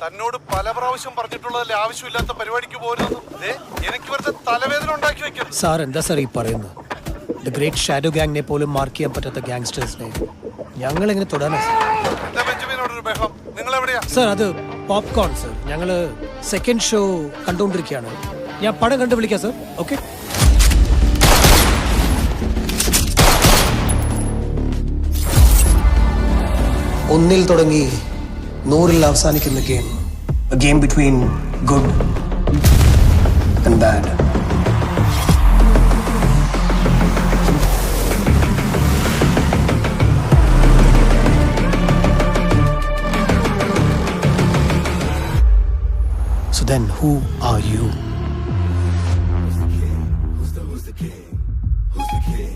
തന്നോട് പല പ്രാവശ്യം പറഞ്ഞിട്ടുള്ളതല്ലേ ആവശ്യമില്ലാത്ത പരിപാടിക്ക് പോരുന്നു. എനിക്ക് വെറുതെ തലവേദന ഉണ്ടാക്കി വെക്കുന്നു. സാർ എന്താ സാർ ഈ പറയുന്നത്? ദ ഗ്രേറ്റ് ഷാഡോ ഗാങ്ങിനെ പോലും മാർക്ക് ചെയ്യാൻ പറ്റാത്ത ഗാങ്സ്റ്റേഴ്സിനെ ഞങ്ങൾ എങ്ങനെ തൊടാനാ എന്താ ബെഞ്ചമിനോടൊരു ബഹളം? നിങ്ങൾ എവിടെയാ സാർ? അത് പോപ്കോൺ സാർ. ഞങ്ങള് സെക്കൻഡ് ഷോ കണ്ടുകൊണ്ടിരിക്കുകയാണ്. ഞാൻ പടം കണ്ടു വിളിക്കാം സാർ. ഓക്കെ. ഒന്നിൽ തുടങ്ങി 100-ൽ അവസാനിക്കുന്ന game. A game between good and bad. So then, who are you?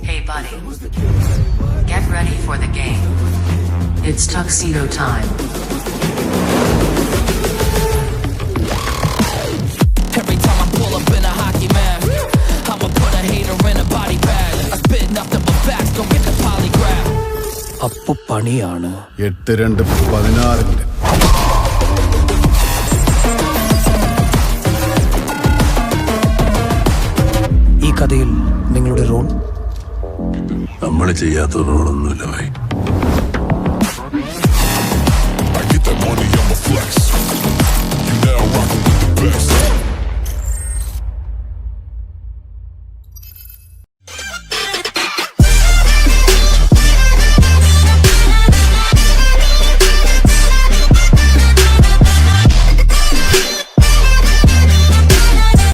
Hey buddy, get ready for the game. It's tuxedo time. Every time I pull up in a hockey mask, I'ma put a hater in a body bag. I spit nothing but facts, go get the polygraph. അപ്പൊ പണിയാണ്. 8-2-16. ഈ കഥയിൽ നിങ്ങളുടെ role? നമ്മൾ ചെയ്യാത്ത റോളൊന്നുമില്ല Bhai. I get that money, I'm a flex. You now rockin' with the best.